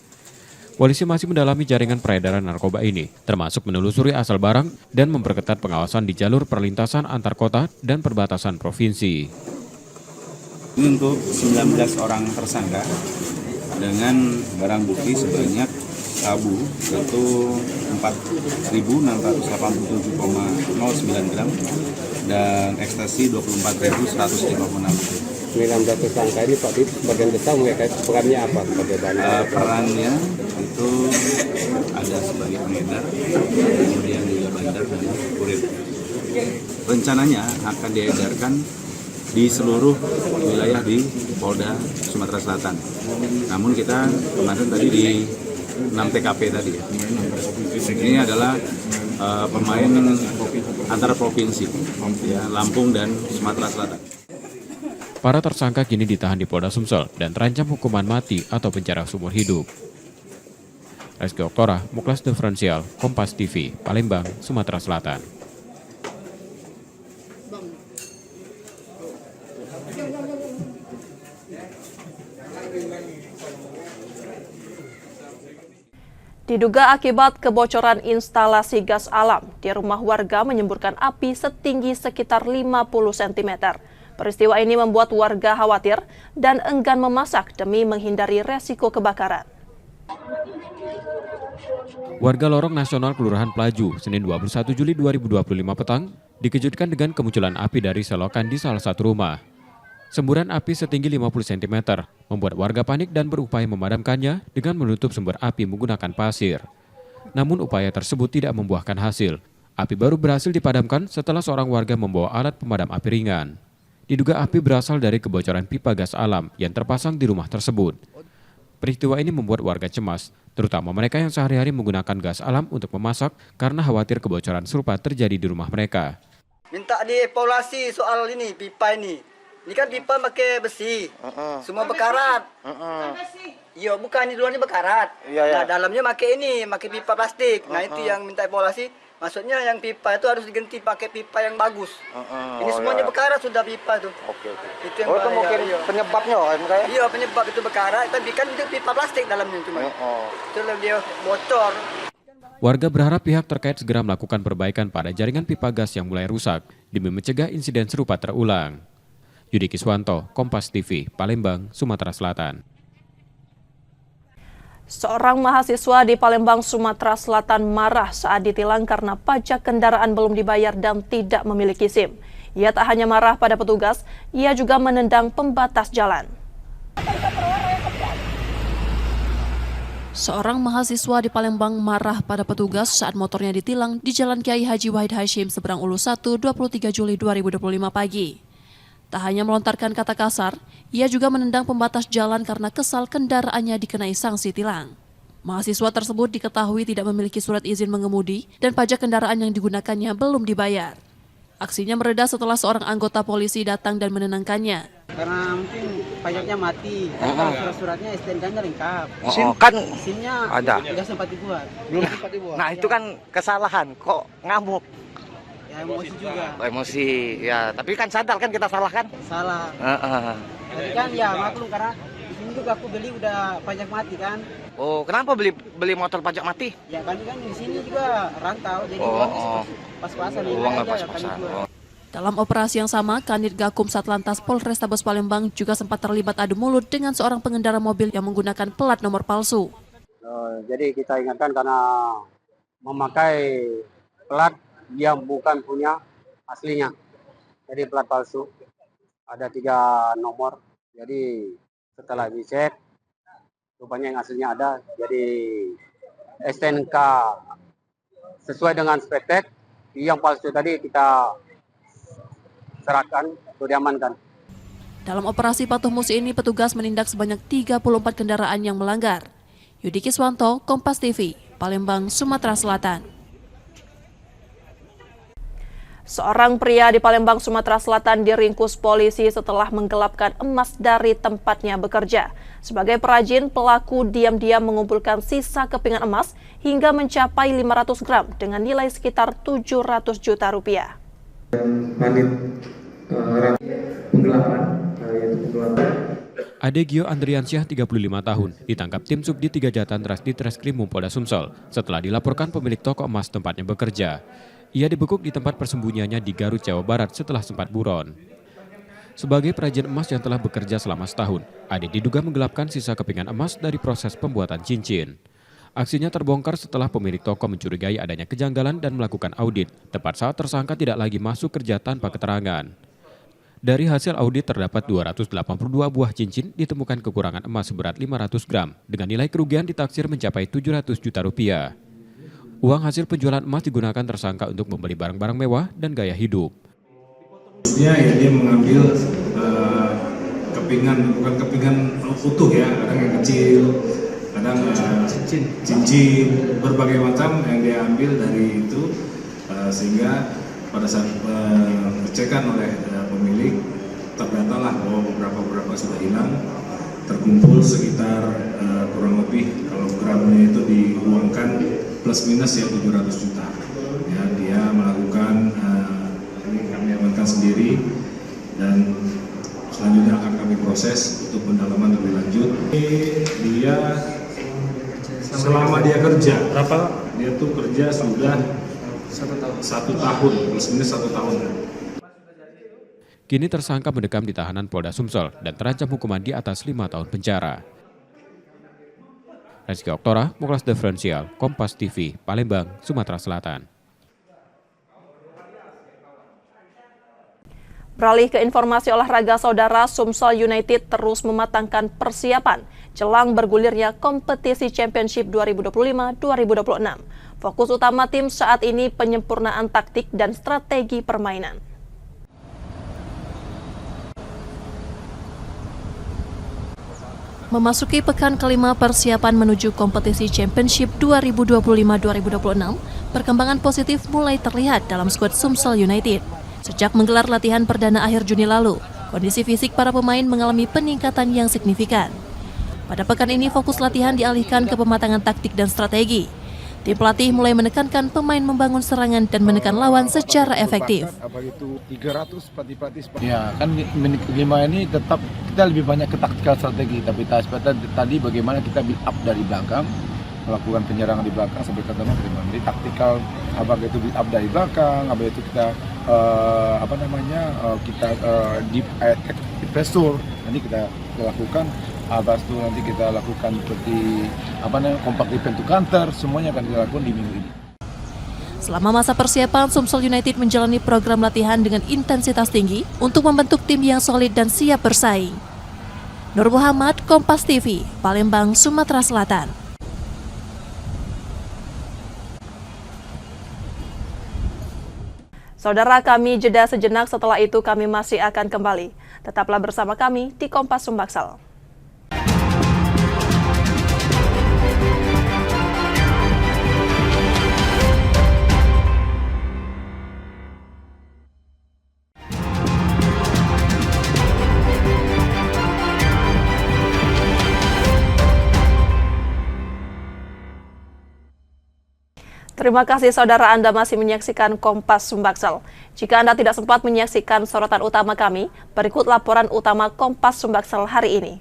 Polisi masih mendalami jaringan peredaran narkoba ini, termasuk menelusuri asal barang dan memperketat pengawasan di jalur perlintasan antar kota dan perbatasan provinsi. Untuk 19 orang tersangka dengan barang bukti sebanyak sabu yaitu 4.687,09 gram dan ekstasi 24.156. 19 tersangka ini Pak Dit, bagian besar mereka perannya apa? Perannya itu ada sebagai pengedar, kemudian juga bandar dan kurir. Rencananya akan diedarkan di seluruh wilayah di Polda Sumatera Selatan. Namun kita kemarin tadi di 6 TKP tadi ya. Ini adalah pemain antara provinsi, ya, Lampung dan Sumatera Selatan. Para tersangka kini ditahan di Polda Sumsel dan terancam hukuman mati atau penjara seumur hidup. Reski Oktora, Muklas Diferensial, Kompas TV, Palembang, Sumatera Selatan. Diduga akibat kebocoran instalasi gas alam, di rumah warga menyemburkan api setinggi sekitar 50 cm. Peristiwa ini membuat warga khawatir dan enggan memasak demi menghindari resiko kebakaran. Warga Lorong Nasional Kelurahan Pelaju, Senin 21 Juli 2025 petang, dikejutkan dengan kemunculan api dari selokan di salah satu rumah. Semburan api setinggi 50 cm membuat warga panik dan berupaya memadamkannya dengan menutup sumber api menggunakan pasir. Namun upaya tersebut tidak membuahkan hasil. Api baru berhasil dipadamkan setelah seorang warga membawa alat pemadam api ringan. Diduga api berasal dari kebocoran pipa gas alam yang terpasang di rumah tersebut. Peristiwa ini membuat warga cemas, terutama mereka yang sehari-hari menggunakan gas alam untuk memasak karena khawatir kebocoran serupa terjadi di rumah mereka. Minta dievaluasi soal ini, pipa ini. Ini kan pipa pakai besi, semua bekarat. Iya, bukan di luarnya bekarat. Nah, dalamnya pakai pipa plastik. Nah, itu yang minta evaluasi. Maksudnya yang pipa itu harus diganti pakai pipa yang bagus. Ini semuanya bekarat sudah pipa itu. Itu yang itu mungkin penyebabnya kan? Iya, penyebab itu bekarat, tapi kan itu pipa plastik dalamnya cuma. Itu dia bocor. Warga berharap pihak terkait segera melakukan perbaikan pada jaringan pipa gas yang mulai rusak demi mencegah insiden serupa terulang. Yudi Kiswanto, Kompas TV, Palembang, Sumatera Selatan. Seorang mahasiswa di Palembang, Sumatera Selatan marah saat ditilang karena pajak kendaraan belum dibayar dan tidak memiliki SIM. Ia tak hanya marah pada petugas, ia juga menendang pembatas jalan. Seorang mahasiswa di Palembang marah pada petugas saat motornya ditilang di Jalan Kiai Haji Wahid Hashim seberang Ulu 1, 23 Juli 2025 pagi. Tak hanya melontarkan kata kasar, ia juga menendang pembatas jalan karena kesal kendaraannya dikenai sanksi tilang. Mahasiswa tersebut diketahui tidak memiliki surat izin mengemudi dan pajak kendaraan yang digunakannya belum dibayar. Aksinya mereda setelah seorang anggota polisi datang dan menenangkannya. Karena mungkin pajaknya mati, surat-suratnya STNK-nya lengkap. SIM-nya ada. Tidak sempat dibuat. Nah itu kan kesalahan, kok ngamuk? Ya emosi juga. Emosi, ya. Tapi kan sadar kan kita salah kan? Salah. Tapi kan ya maklum karena di sini juga aku beli udah pajak mati kan. Oh, kenapa beli motor pajak mati? Ya kan di sini juga rantau, jadi pas-pasan ini aja kami jual. Dalam operasi yang sama, Kanit Gakum Satlantas Polrestabes Palembang juga sempat terlibat adu mulut dengan seorang pengendara mobil yang menggunakan plat nomor palsu. Jadi kita ingatkan karena memakai plat yang bukan punya aslinya. Jadi plat palsu. Ada 3 nomor. Jadi setelah dicek, rupanya yang aslinya ada. Jadi STNK sesuai dengan spektek. Yang palsu tadi kita serahkan untuk diamankan. Dalam operasi patuh musi ini, petugas menindak sebanyak 34 kendaraan yang melanggar. Yudi Kiswanto, Kompas TV, Palembang, Sumatera Selatan. Seorang pria di Palembang, Sumatera Selatan diringkus polisi setelah menggelapkan emas dari tempatnya bekerja. Sebagai perajin, pelaku diam-diam mengumpulkan sisa kepingan emas hingga mencapai 500 gram dengan nilai sekitar 700 juta rupiah. Penggelapan, yaitu penggelapan Ade Gio Andriansyah, 35 tahun, ditangkap tim Subdit 3 Jatan Ras di Treskrimum Polda Sumsel setelah dilaporkan pemilik toko emas tempatnya bekerja. Ia dibekuk di tempat persembunyiannya di Garut, Jawa Barat setelah sempat buron. Sebagai perajin emas yang telah bekerja selama setahun, Ade diduga menggelapkan sisa kepingan emas dari proses pembuatan cincin. Aksinya terbongkar setelah pemilik toko mencurigai adanya kejanggalan dan melakukan audit, tepat saat tersangka tidak lagi masuk kerja tanpa keterangan. Dari hasil audit terdapat 282 buah cincin ditemukan kekurangan emas seberat 500 gram dengan nilai kerugian ditaksir mencapai 700 juta rupiah. Uang hasil penjualan emas digunakan tersangka untuk membeli barang-barang mewah dan gaya hidup. Dia mengambil kepingan, bukan kepingan utuh ya, kadang yang kecil, kadang cincin, berbagai macam yang dia ambil dari itu, sehingga pada saat pengecekan oleh pemilik terdatalah bahwa beberapa sudah hilang, terkumpul sekitar kurang lebih kalau gramnya itu diuangkan plus minus ya 700 juta. Ya, dia melakukan ini kami amankan sendiri dan selanjutnya akan kami proses untuk pendalaman lebih lanjut. Dia selama dia kerja, dia tuh kerja sudah 1 tahun, plus minus 1 tahun. Kini tersangka mendekam di tahanan Polda Sumsel dan terancam hukuman di atas 5 tahun penjara. Rizky Oktora, Muklas Diferensial, Kompas TV, Palembang, Sumatera Selatan. Beralih ke informasi olahraga, saudara, Sumsel United terus mematangkan persiapan jelang bergulirnya kompetisi Championship 2025-2026. Fokus utama tim saat ini penyempurnaan taktik dan strategi permainan. Memasuki pekan kelima persiapan menuju kompetisi Championship 2025-2026, perkembangan positif mulai terlihat dalam skuad Sumsel United. Sejak menggelar latihan perdana akhir Juni lalu, kondisi fisik para pemain mengalami peningkatan yang signifikan. Pada pekan ini fokus latihan dialihkan ke pematangan taktik dan strategi. Tim pelatih mulai menekankan pemain membangun serangan dan menekan lawan secara efektif. Apa itu 300 pelatih. Ya kan menit kelima ini tetap kita lebih banyak ke taktikal strategi, tapi tadi bagaimana kita build up dari belakang, melakukan penyerangan di belakang sampai ke tengah. Jadi taktikal apa itu build up dari belakang, apa itu kita kita deep attack pressure nanti kita lakukan. Atas itu nanti kita lakukan seperti compact defense to counter, semuanya akan dilakukan di minggu ini. Selama masa persiapan, Sumsel United menjalani program latihan dengan intensitas tinggi untuk membentuk tim yang solid dan siap bersaing. Nur Muhammad, Kompas TV, Palembang, Sumatera Selatan. Saudara, kami jeda sejenak, setelah itu kami masih akan kembali. Tetaplah bersama kami di Kompas Sumbaksel. Terima kasih saudara, Anda masih menyaksikan Kompas Sumbaksel. Jika Anda tidak sempat menyaksikan sorotan utama kami, berikut laporan utama Kompas Sumbaksel hari ini.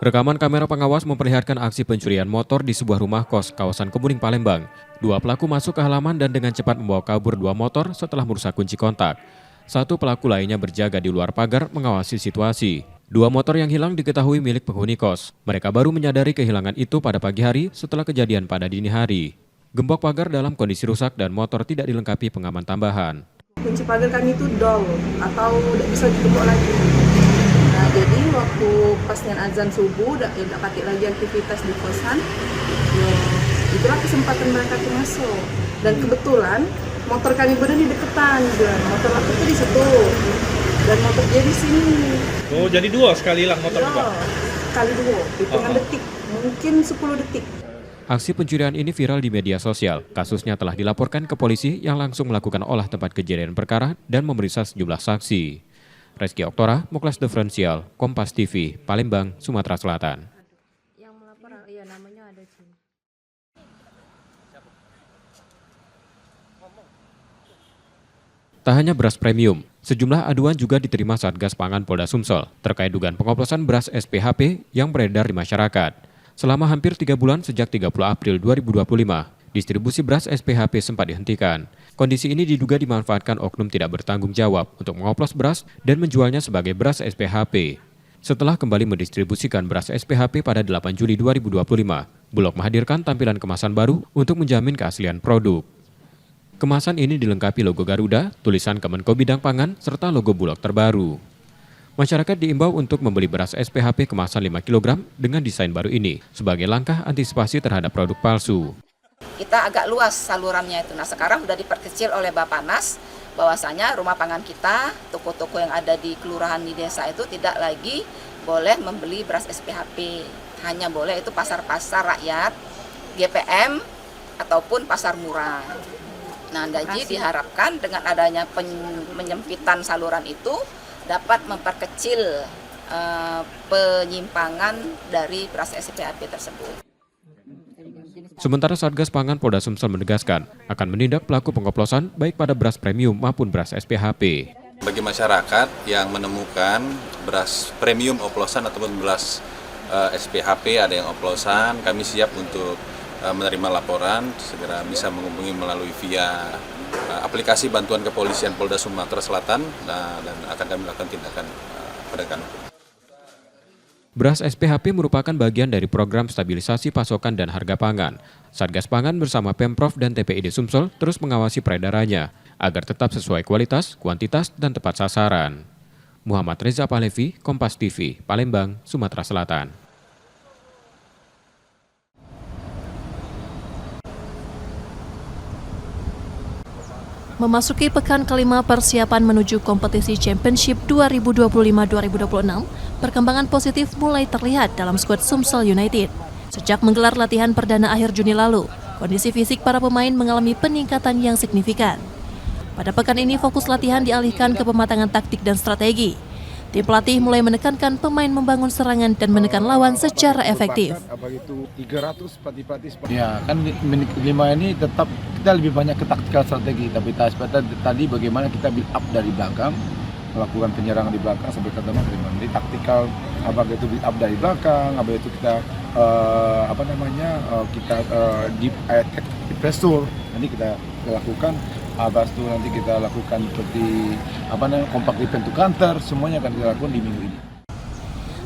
Rekaman kamera pengawas memperlihatkan aksi pencurian motor di sebuah rumah kos kawasan Kemuning, Palembang. Dua pelaku masuk ke halaman dan dengan cepat membawa kabur dua motor setelah merusak kunci kontak. Satu pelaku lainnya berjaga di luar pagar mengawasi situasi. Dua motor yang hilang diketahui milik penghuni kos. Mereka baru menyadari kehilangan itu pada pagi hari setelah kejadian pada dini hari. Gembok pagar dalam kondisi rusak dan motor tidak dilengkapi pengaman tambahan. Kunci pagar kami itu dol atau tidak bisa ditutup lagi. Nah, jadi waktu pasnya azan subuh, tidak pakai lagi aktivitas di kosan, itulah kesempatan mereka masuk. Dan kebetulan motor kami berada di deketan, motor aku itu di situ. Dan motor dia di sini. Oh, jadi dua sekali hilang motor juga? Kali dua, hitungan detik, mungkin 10 detik. Aksi pencurian ini viral di media sosial. Kasusnya telah dilaporkan ke polisi yang langsung melakukan olah tempat kejadian perkara dan memeriksa sejumlah saksi. Rizky Oktora, Muklas Diferensial, Kompas TV, Palembang, Sumatera Selatan. Yang melapor, iya namanya ada sih. Tak hanya beras premium, Sejumlah aduan juga diterima Satgas Pangan Polda Sumsel terkait dugaan pengoplosan beras SPHP yang beredar di masyarakat. Selama hampir 3 bulan sejak 30 April 2025, distribusi beras SPHP sempat dihentikan. Kondisi ini diduga dimanfaatkan oknum tidak bertanggung jawab untuk mengoplos beras dan menjualnya sebagai beras SPHP. Setelah kembali mendistribusikan beras SPHP pada 8 Juli 2025, Bulog menghadirkan tampilan kemasan baru untuk menjamin keaslian produk. Kemasan ini dilengkapi logo Garuda, tulisan Kemenko Bidang Pangan, serta logo Bulog terbaru. Masyarakat diimbau untuk membeli beras SPHP kemasan 5 kg dengan desain baru ini sebagai langkah antisipasi terhadap produk palsu. Kita agak luas salurannya itu. Nah, sekarang sudah diperkecil oleh Bappenas bahwasanya rumah pangan kita, toko-toko yang ada di kelurahan di desa itu tidak lagi boleh membeli beras SPHP. Hanya boleh itu pasar-pasar rakyat, GPM, ataupun pasar murah. Nah, jadi diharapkan dengan adanya penyempitan saluran itu dapat memperkecil penyimpangan dari beras SPHP tersebut. Sementara Satgas Pangan Polda Sumsel menegaskan akan menindak pelaku pengoplosan baik pada beras premium maupun beras SPHP. Bagi masyarakat yang menemukan beras premium oplosan ataupun beras SPHP ada yang oplosan, kami siap untuk menerima laporan, segera bisa menghubungi melalui via aplikasi bantuan kepolisian Polda Sumatera Selatan dan akan kami lakukan tindakan penegakan hukum. Beras SPHP merupakan bagian dari program stabilisasi pasokan dan harga pangan. Satgas Pangan bersama Pemprov dan TPID Sumsel terus mengawasi peredarannya agar tetap sesuai kualitas, kuantitas, dan tepat sasaran. Muhammad Reza Pahlevi, Kompas TV, Palembang, Sumatera Selatan. Memasuki pekan kelima persiapan menuju kompetisi Championship 2025-2026, perkembangan positif mulai terlihat dalam skuad Sumsel United. Sejak menggelar latihan perdana akhir Juni lalu, kondisi fisik para pemain mengalami peningkatan yang signifikan. Pada pekan ini fokus latihan dialihkan ke pematangan taktik dan strategi. Tim pelatih mulai menekankan pemain membangun serangan dan menekan lawan secara efektif. Ya, kan menit 5 ini tetap kita lebih banyak ke taktikal strategi, tapi tadi bagaimana kita build up dari belakang, melakukan penyerangan di belakang sampai ke teman. Jadi taktikal apakah itu build up dari belakang, apakah itu kita kita deep attack di pressure, nanti kita lakukan. Habis itu nanti kita lakukan seperti compact defense to counter, semuanya akan kita lakukan di minggu ini.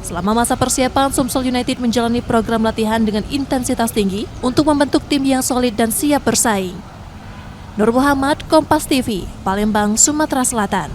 Selama masa persiapan, Sumsel United menjalani program latihan dengan intensitas tinggi untuk membentuk tim yang solid dan siap bersaing. Nur Muhammad, Kompas TV, Palembang, Sumatera Selatan.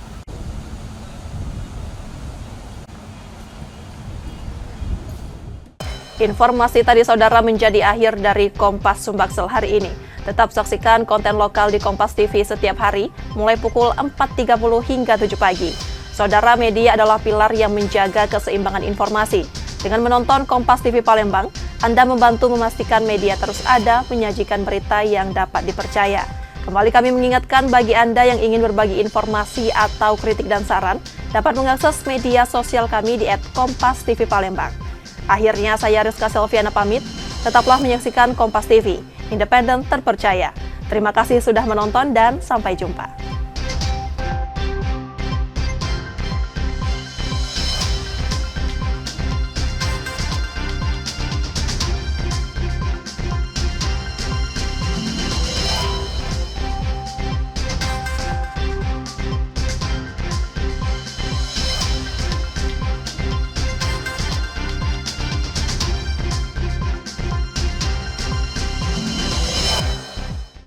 Informasi tadi saudara menjadi akhir dari Kompas Sumbaksel hari ini. Tetap saksikan konten lokal di Kompas TV setiap hari, mulai pukul 4.30 hingga 7 pagi. Saudara, media adalah pilar yang menjaga keseimbangan informasi. Dengan menonton Kompas TV Palembang, Anda membantu memastikan media terus ada menyajikan berita yang dapat dipercaya. Kembali kami mengingatkan bagi Anda yang ingin berbagi informasi atau kritik dan saran, dapat mengakses media sosial kami di @KompasTV_Palembang. Akhirnya saya Rizka Selviana pamit, tetaplah menyaksikan Kompas TV, independen terpercaya. Terima kasih sudah menonton dan sampai jumpa.